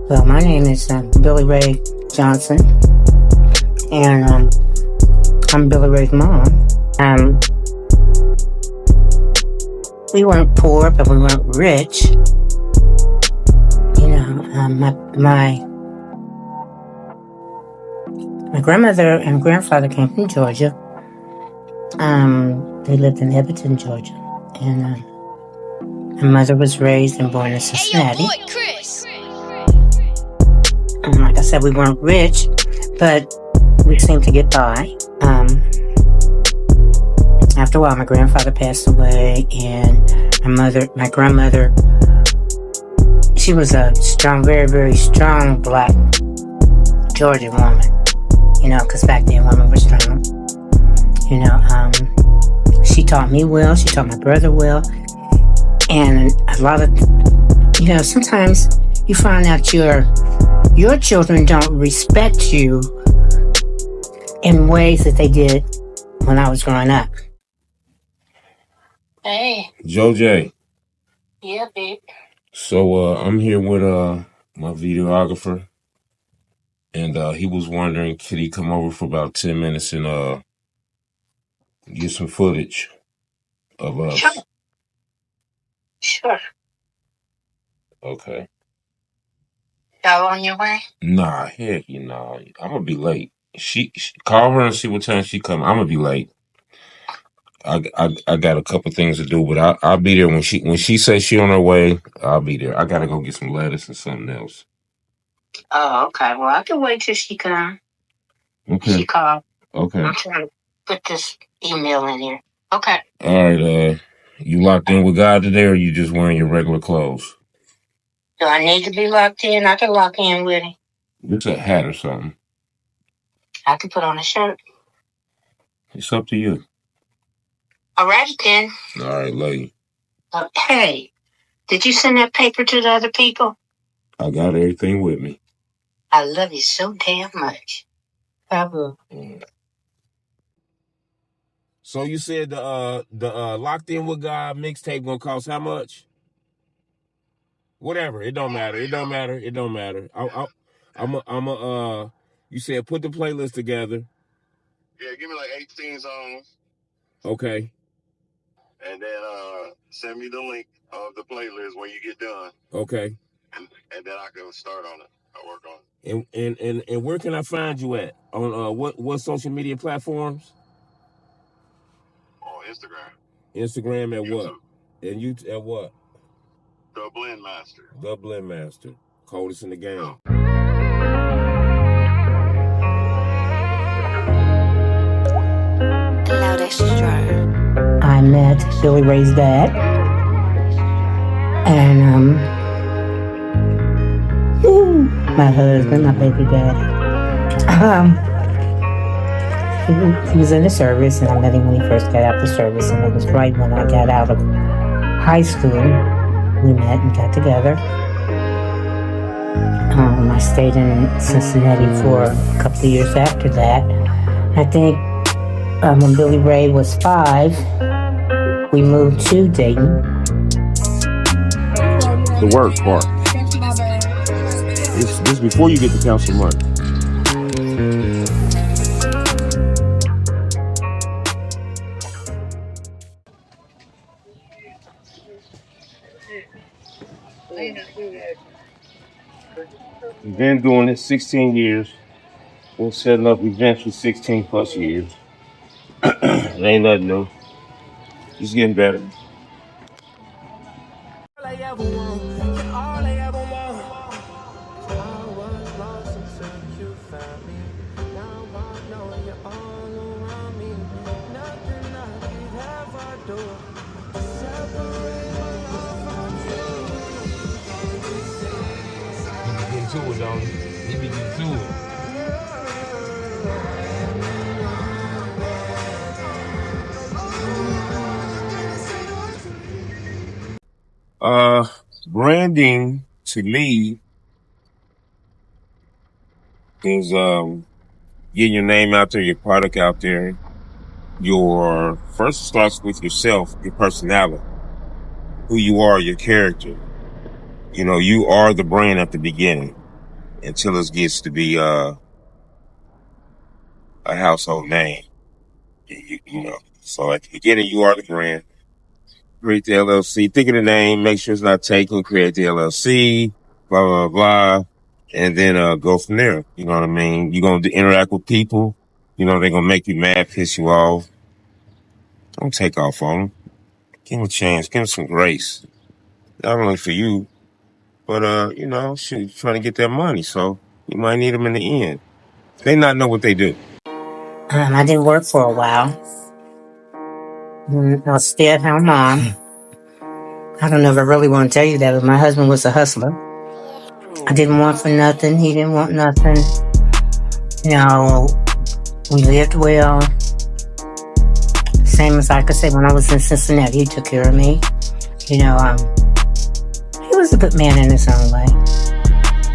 Well, my name is Billy Ray Johnson, and I'm Billy Ray's mom. Um, we weren't poor, but we weren't rich. You know, my grandmother and grandfather came from Georgia. They lived in Everton, Georgia, and my mother was raised and born in Cincinnati. Hey, yo, boy, Chris. Like I said, we weren't rich, but we seemed to get by. After a while, my grandfather passed away, and my grandmother, she was a strong, very, very strong black Georgia woman. You know, because back then women were strong. You know, she taught me well. She taught my brother well, and a lot of, sometimes you find out your children don't respect you in ways that they did when I was growing up. Hey. Joe J. Yeah, babe. So I'm here with my videographer, and he was wondering, could he come over for about 10 minutes and get some footage of us? Sure. Okay. Y'all on your way? Nah, heck, I'm gonna be late. She call her and see what time she come. I'm gonna be late. I got a couple things to do, but I'll be there when she says she on her way. I'll be there. I gotta go get some lettuce and something else. Oh, okay. Well, I can wait till she come. Okay. She called. Okay. I'm trying to put this email in here. Okay. All right. You locked in with God today, or you just wearing your regular clothes? Do I need to be locked in? I can lock in with him. It's a hat or something. I can put on a shirt. It's up to you. All righty, then. All right, lady. Hey, did you send that paper to the other people? I got everything with me. I love you so damn much. I will. So you said the Locked In with God mixtape gonna cost how much? Whatever. It don't matter. You said put the playlist together. Yeah, give me like 18 songs. Okay. And then send me the link of the playlist when you get done. Okay. And then I can start on it. I'll work on it. And where can I find you at? On what social media platforms? On Instagram. Instagram at YouTube. what? And you at what? The Blend Master. The Blend Master. Coldest in the game. Oh. I met Billy Ray's dad, and my husband, my baby daddy. He was in the service, and I met him when he first got out of the service, and it was right when I got out of high school. We met and got together. I stayed in Cincinnati for a couple of years after that. I think when Billy Ray was 5, we moved to Dayton. The work part. This before you get the council money. We've been doing this 16 years. Been setting up events for 16 plus years. It ain't nothing new. Just getting better. All I ever want, all I ever want. I was lost until you found me. Now I know you're all around me. Nothing I could ever do to separate my love from you. Get to it, don't you? You be getting to it. Branding to me is getting your name out there, your product out there. Your first starts with yourself, your personality, who you are, your character. You know, you are the brand at the beginning. until it gets to be a household name. You know. So at the beginning, you are the brand. Create the LLC. Think of the name. Make sure it's not taken. Create the LLC. Blah blah blah. And then go from there. You know what I mean? You're gonna interact with people. You know they're gonna make you mad, piss you off. Don't take off on them. Give them a chance. Give them some grace. Not only for you, but you know, shoot, trying to get that money. So you might need them in the end. They not know what they do. I didn't work for a while. I was stay-at-home mom. I don't know if I really want to tell you that, but my husband was a hustler. I didn't want for nothing. He didn't want nothing. You know, we lived well. Same as I could say when I was in Cincinnati, he took care of me. You know, he was a good man in his own way.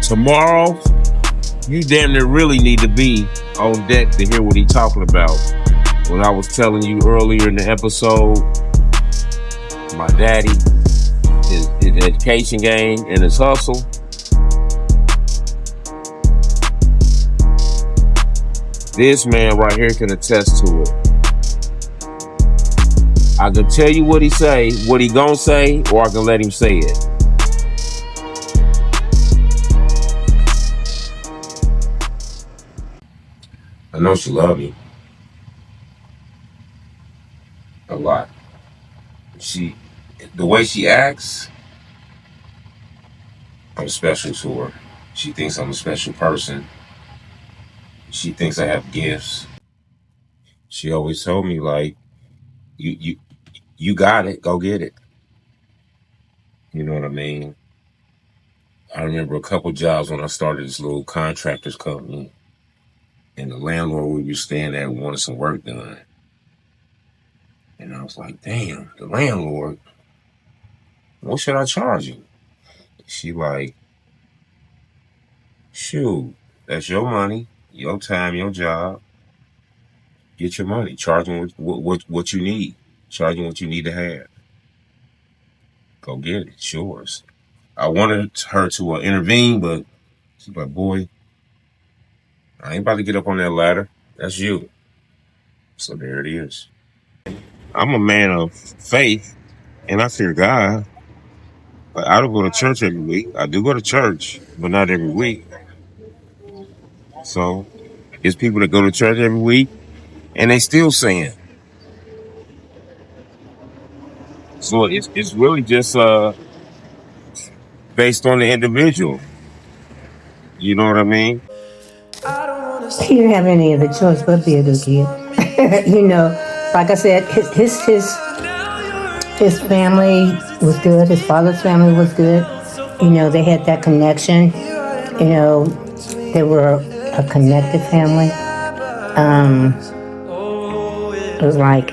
Tomorrow, you damn near really need to be on deck to hear what he's talking about. When I was telling you earlier in the episode, my daddy, his education game and his hustle. This man right here can attest to it. I can tell you what he say, what he gonna say, or I can let him say it. I know she love me a lot. The way she acts, I'm special to her. She thinks I'm a special person. She thinks I have gifts. She always told me like, you got it, go get it. You know what I mean? I remember a couple jobs when I started this little contractors company, and the landlord we were staying at wanted some work done. And I was like, damn, the landlord, what should I charge you? She like, shoot, that's your money, your time, your job. Get your money. Charge them what you need. Charge them what you need to have. Go get it. It's yours. I wanted her to intervene, but she's like, boy, I ain't about to get up on that ladder. That's you. So there it is. I'm a man of faith, and I fear God. But I don't go to church every week. I do go to church, but not every week. So there's people that go to church every week, and they still sin. So it's really just based on the individual. You know what I mean? He didn't have any other choice but be a good kid. You know, like I said, his family was good. His father's family was good. You know, they had that connection. You know, they were a connected family. It was like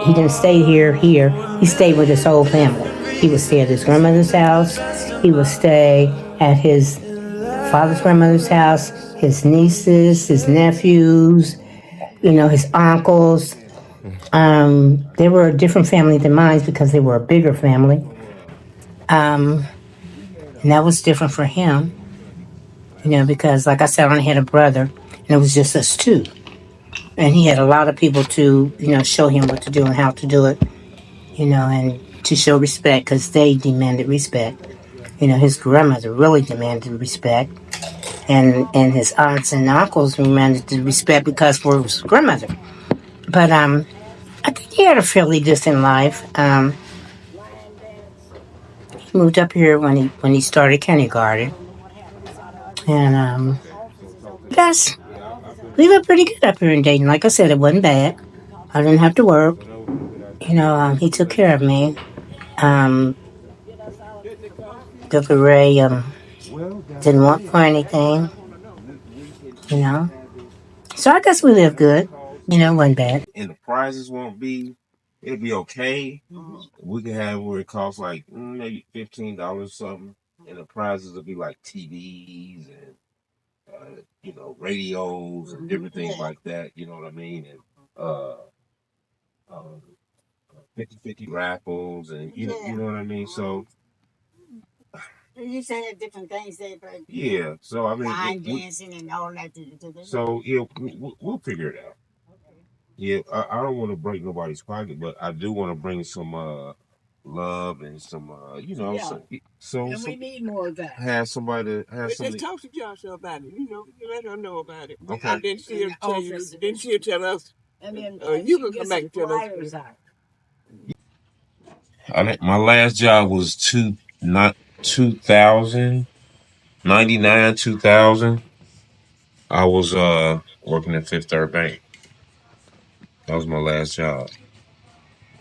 he didn't stay here. He stayed with his whole family. He would stay at his grandmother's house. He would stay at his father's grandmother's house, his nieces, his nephews, you know, his uncles. They were a different family than mine because they were a bigger family. And that was different for him, you know, because like I said, I only had a brother and it was just us two. And he had a lot of people to, you know, show him what to do and how to do it, you know, and to show respect because they demanded respect. You know, his grandmother really demanded respect. And his aunts and uncles demanded the respect because we're his grandmother. But I think he had a fairly decent life. He moved up here when he started kindergarten, and yes, we lived pretty good up here in Dayton. Like I said, it wasn't bad. I didn't have to work. You know, he took care of me. Um, Dr. Ray didn't want for anything. You know, so I guess we lived good. You know, it wasn't bad. And the prizes won't be. It'll be okay. We can have where it costs like maybe $15 something, and the prizes will be like TVs and you know, radios and different things like that. You know what I mean? And uh, uh 50/50 raffles, and you know what I mean. So You saying different things they play. Yeah. So I mean, Line dancing and all that. So yeah, we'll figure it out. Okay. Yeah, I don't want to break nobody's pocket, but I do want to bring some love and some Yeah. so And we need more of that. have somebody to have Let's somebody. talk to Joshua about it. You let her know about it. Okay. And then she'll the tell you. office. Then she'll tell us. And then You she can get come some back and tell us. flyers out. My last job was not 2000, 99, 2000. I was working at Fifth Third Bank. That was my last job.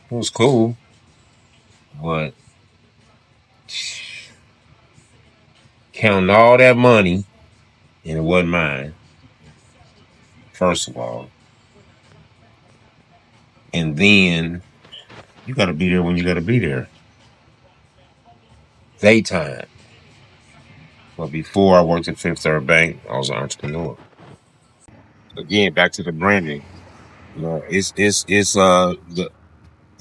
It was cool, but counting all that money and it wasn't mine, first of all. And then you got to be there when you got to be there. Daytime. But before I worked at Fifth Third Bank, I was an entrepreneur. Again, back to the branding. You know, it's the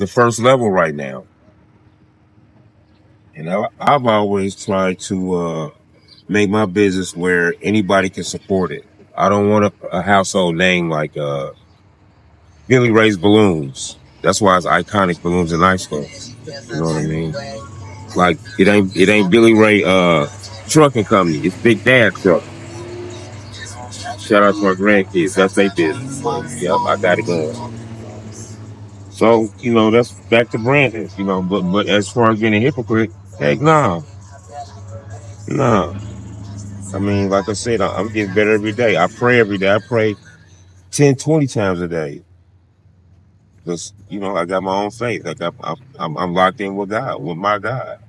first level right now. And I've always tried to make my business where anybody can support it. I don't want a household name like Billy Ray's Balloons. That's why it's iconic balloons and ice cream. You know what I mean? Like it ain't Billy Ray trucking company. It's Big Dad Truck. Shout out to my grandkids. That's their business. So yep, I got it going. So, that's back to branding, but as far as being a hypocrite, heck no. No. I mean, like I said, I'm getting better every day. I pray every day. I pray 10, 20 times a day. Because, I got my own faith. I'm locked in with God, with my God.